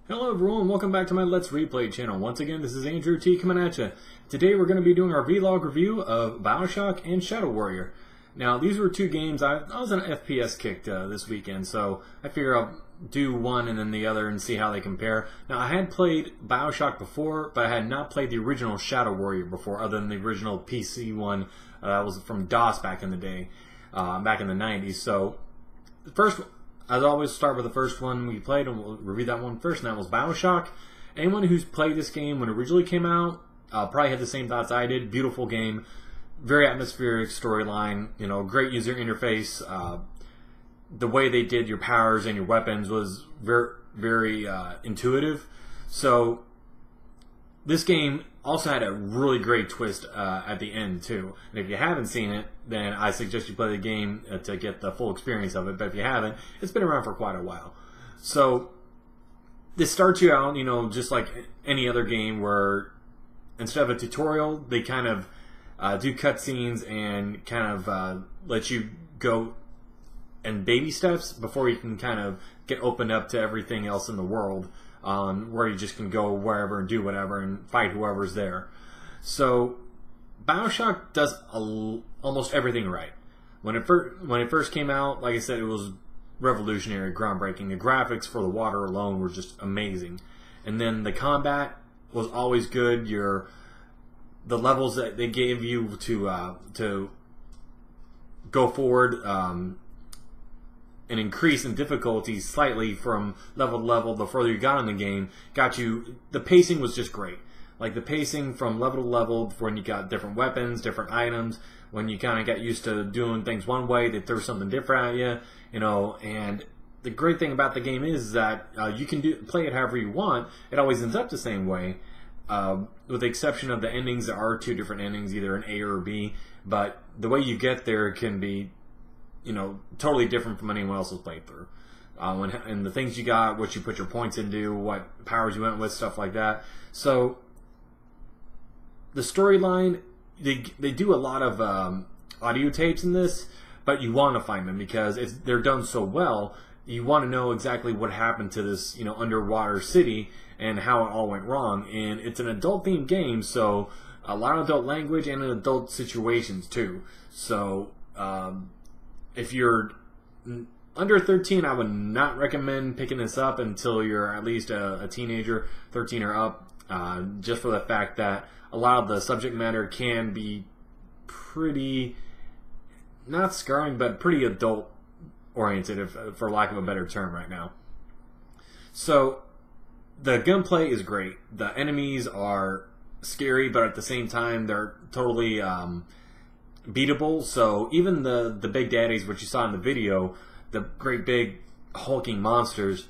Hello everyone, welcome back to my Let's Replay channel. Once again, this is Andrew T coming at you. Today we're going to be doing our vlog review of Bioshock and Shadow Warrior. Now, these were two games. I was on an FPS kick this weekend, so I figure I'll do one and then the other and see how they compare. Now, I had played Bioshock before, but I had not played the original Shadow Warrior before, other than the original PC one that was from DOS back in the day, back in the 90s. So, first, as always, start with the first one we played, and we'll review that one first, and that was Bioshock. Anyone who's played this game when it originally came out probably had the same thoughts I did. Beautiful game, very atmospheric storyline, great user interface. The way they did your powers and your weapons was very intuitive. So this game also had a really great twist at the end too. And if you haven't seen it, then I suggest you play the game to get the full experience of it. But if you haven't, it's been around for quite a while. So this starts you out, just like any other game, where instead of a tutorial, they kind of do cutscenes and kind of let you go in baby steps before you can kind of get opened up to everything else in the world. Where you just can go wherever and do whatever and fight whoever's there. So Bioshock does almost everything right. When it first came out, like I said, it was revolutionary, groundbreaking. The graphics for the water alone were just amazing, and then the combat was always good. The levels that they gave you to go forward. An increase in difficulty slightly from level to level the further you got in the game the pacing was just great. Like the pacing from level to level, when you got different weapons, different items, when you kind of got used to doing things one way, they throw something different at you, and the great thing about the game is that you can play it however you want. It always ends up the same way, with the exception of the endings. There are two different endings, either an A or a B, but the way you get there can be totally different from anyone else's playthrough. And the things you got, what you put your points into, what powers you went with, stuff like that. So the storyline, they do a lot of audio tapes in this, but you want to find them because they're done so well. You want to know exactly what happened to this underwater city and how it all went wrong. And it's an adult-themed game, so a lot of adult language and adult situations too. So if you're under 13, I would not recommend picking this up until you're at least a teenager, 13 or up, just for the fact that a lot of the subject matter can be pretty, not scarring, but pretty adult-oriented, for lack of a better term right now. So the gunplay is great. The enemies are scary, but at the same time, they're totally beatable. So even the big daddies, which you saw in the video, the great big hulking monsters,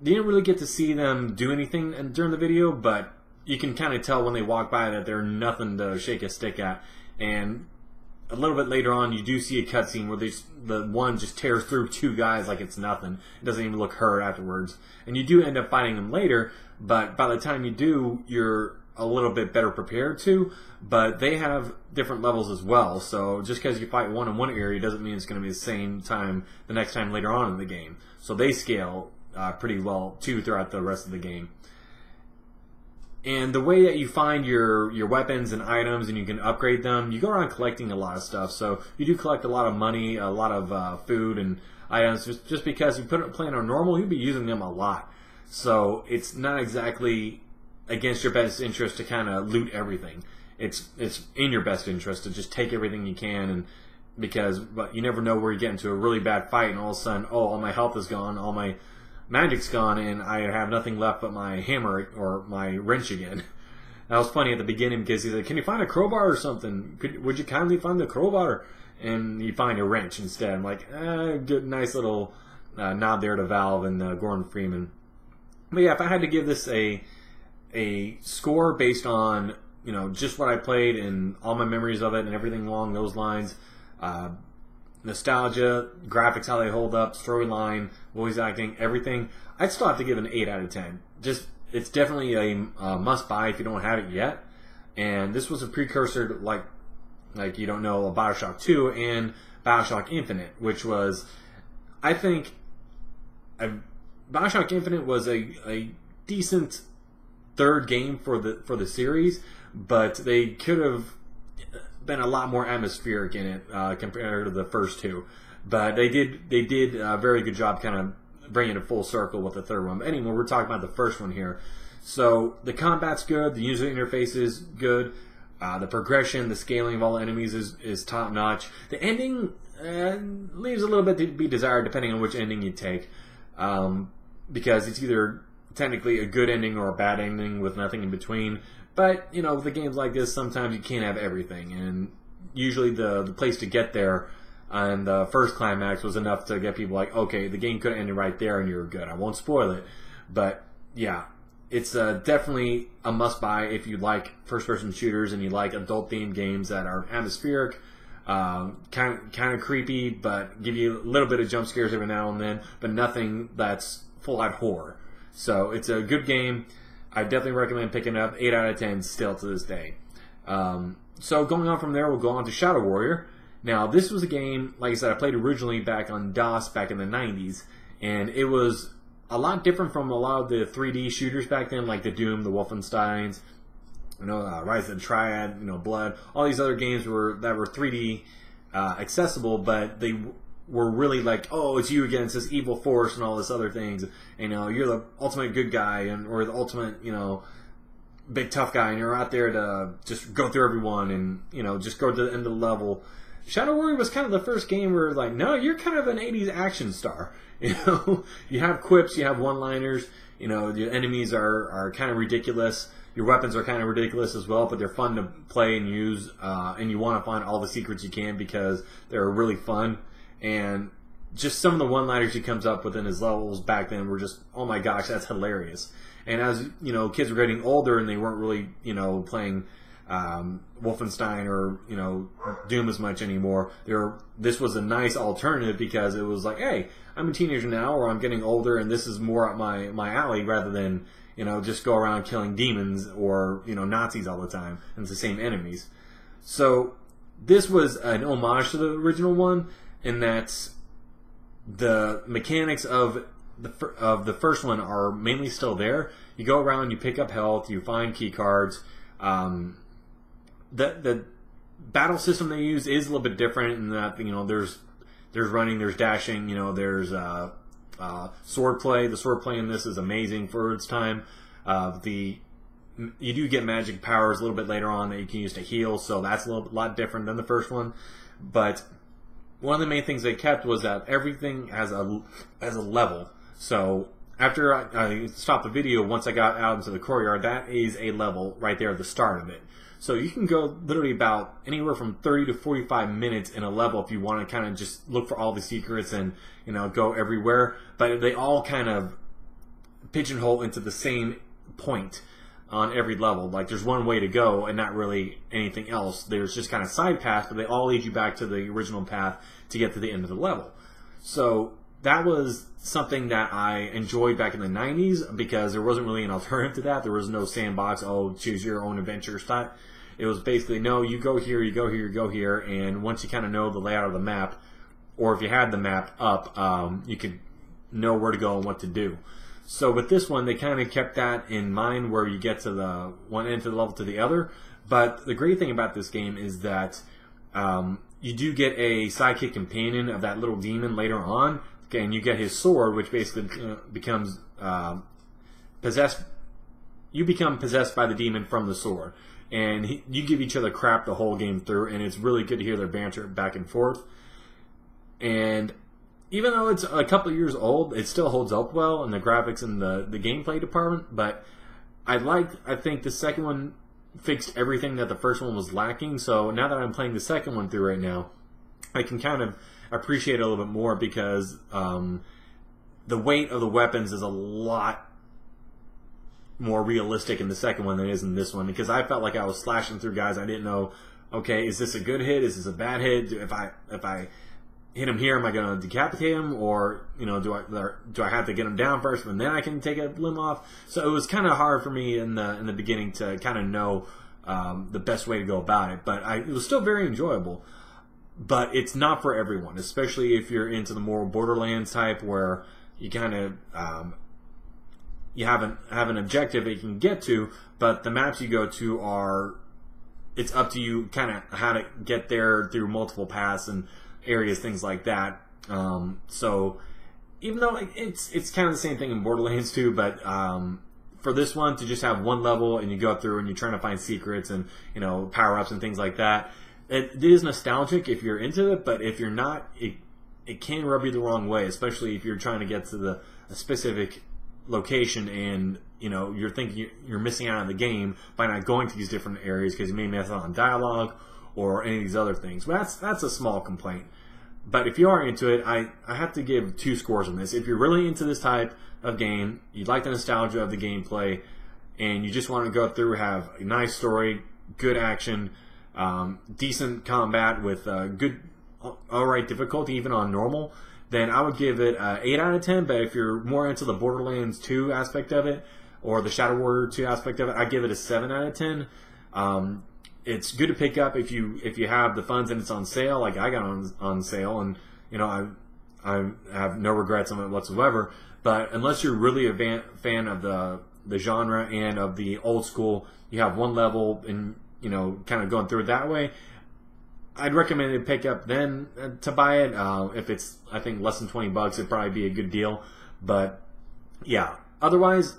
you didn't really get to see them do anything during the video, but you can kind of tell when they walk by that they're nothing to shake a stick at. And a little bit later on, you do see a cutscene where the one just tears through two guys like it's nothing. It doesn't even look hurt afterwards. And you do end up fighting them later, but by the time you do, you're a little bit better prepared to, but they have different levels as well. So just because you fight one in one area doesn't mean it's going to be the same time the next time later on in the game. So they scale pretty well too throughout the rest of the game. And the way that you find your weapons and items and you can upgrade them, you go around collecting a lot of stuff. So you do collect a lot of money, a lot of food and items. Just because you play on normal, you'll be using them a lot. So it's not exactly against your best interest to kind of loot everything. It's in your best interest to just take everything you can, but you never know where you get into a really bad fight and all of a sudden, all my health is gone, all my magic's gone, and I have nothing left but my hammer or my wrench again. That was funny at the beginning because he's like, "Can you find a crowbar or something? Would you kindly find the crowbar?" And you find a wrench instead. I'm like, good, nice little nod there to Valve and Gordon Freeman. But yeah, if I had to give this a score based on just what I played and all my memories of it and everything along those lines, nostalgia, graphics, how they hold up, storyline, voice acting, everything, I'd still have to give it an 8 out of 10. It's definitely a must buy if you don't have it yet. And this was a precursor to like a Bioshock 2 and Bioshock Infinite, which was, I think, Bioshock Infinite was a decent third game for the series, but they could have been a lot more atmospheric in it compared to the first two. But they did a very good job kind of bringing it full circle with the third one. But anyway, we're talking about the first one here. So the combat's good, the user interface is good, the progression, the scaling of all the enemies is top notch. The ending leaves a little bit to be desired depending on which ending you take, because it's either technically a good ending or a bad ending with nothing in between. But you know, with the games like this, sometimes you can't have everything, and usually the place to get there on the first climax was enough to get people like, okay, the game could have ended right there and you're good. I won't spoil it, but yeah. It's definitely a must-buy if you like first-person shooters and you like adult-themed games that are atmospheric, kind of creepy, but give you a little bit of jump scares every now and then, but nothing that's full-out horror. So it's a good game. I definitely recommend picking it up. 8 out of 10 still to this day. So going on from there, we'll go on to Shadow Warrior. Now, this was a game, like I said, I played originally back on DOS back in the 90s, and it was a lot different from a lot of the 3D shooters back then, like the Doom, the Wolfensteins, Rise of the Triad, Blood. All these other games that were 3D accessible, but they were really like, oh, it's you against this evil force and all this other things. And, you're the ultimate good guy, or the ultimate, big tough guy, and you're out there to just go through everyone and, just go to the end of the level. Shadow Warrior was kind of the first game where like, no, you're kind of an 80s action star. You have quips, you have one-liners, your enemies are kind of ridiculous. Your weapons are kind of ridiculous as well, but they're fun to play and use, and you want to find all the secrets you can because they're really fun. And just some of the one-liners he comes up with in his levels back then were just, oh my gosh, that's hilarious. And as, kids were getting older and they weren't really, playing Wolfenstein or Doom as much anymore, this was a nice alternative because it was like, hey, I'm a teenager now, or I'm getting older, and this is more up my alley rather than just go around killing demons or Nazis all the time, and it's the same enemies. So this was an homage to the original one in that the mechanics of the first one are mainly still there. You go around, you pick up health, you find key cards. The battle system they use is a little bit different in that there's running, there's dashing, there's sword play. The sword play in this is amazing for its time. You do get magic powers a little bit later on that you can use to heal, so that's a lot different than the first one. But one of the main things they kept was that everything has a level. So after I stopped the video, once I got out into the courtyard, that is a level right there at the start of it. So you can go literally about anywhere from 30 to 45 minutes in a level if you want to kind of just look for all the secrets and go everywhere. But they all kind of pigeonhole into the same point on every level. Like there's one way to go and not really anything else. There's just kind of side paths, but they all lead you back to the original path to get to the end of the level. So that was something that I enjoyed back in the 90s because there wasn't really an alternative to that. There was no sandbox, choose your own adventure style. It was basically, no, you go here, you go here, you go here, and once you kind of know the layout of the map, or if you had the map up, you could know where to go and what to do. So with this one, they kind of kept that in mind where you get to the one end of the level to the other. But the great thing about this game is that you do get a sidekick companion of that little demon later on. Okay, and you get his sword, which basically becomes possessed. You become possessed by the demon from the sword, and you give each other crap the whole game through, and it's really good to hear their banter back and forth. And even though it's a couple of years old, it still holds up well in the graphics and the gameplay department. But I think the second one fixed everything that the first one was lacking. So now that I'm playing the second one through right now, I can kind of appreciate it a little bit more because the weight of the weapons is a lot more realistic in the second one than it is in this one, because I felt like I was slashing through guys. I didn't know, okay, is this a good hit? Is this a bad hit? If I hit him here, am I going to decapitate him, or do I have to get him down first and then I can take a limb off? So it was kind of hard for me in the beginning to kind of know the best way to go about it, but it was still very enjoyable. But it's not for everyone, especially if you're into the more Borderlands type where you kind of you have an objective that you can get to, but the maps you go to are, it's up to you kind of how to get there through multiple paths and areas, things like that. So even though it's kind of the same thing in Borderlands 2, but for this one to just have one level and you go through and you're trying to find secrets and power-ups and things like that, it is nostalgic if you're into it, but if you're not, it can rub you the wrong way, especially if you're trying to get to a specific location and you're thinking you're missing out on the game by not going to these different areas because you may miss out on dialogue or any of these other things. But that's a small complaint. But if you are into it, I have to give 2 scores on this. If you're really into this type of game, you like the nostalgia of the gameplay, and you just want to go through, have a nice story, good action, decent combat with good, alright difficulty, even on normal, then I would give it 8 out of 10. But if you're more into the Borderlands 2 aspect of it, or the Shadow Warrior 2 aspect of it, I'd give it a 7 out of 10. It's good to pick up if you have the funds and it's on sale, like I got on sale, and I have no regrets on it whatsoever. But unless you're really a fan of the genre and of the old school, you have one level and kind of going through it that way, I'd recommend to pick up then to buy it. If it's, I think, less than $20, it'd probably be a good deal. But yeah, otherwise,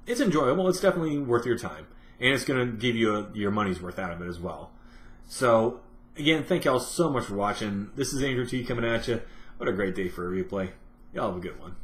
it's enjoyable. It's definitely worth your time, and it's going to give you your money's worth out of it as well. So again, thank y'all so much for watching. This is Andrew T coming at you. What a great day for a replay. Y'all have a good one.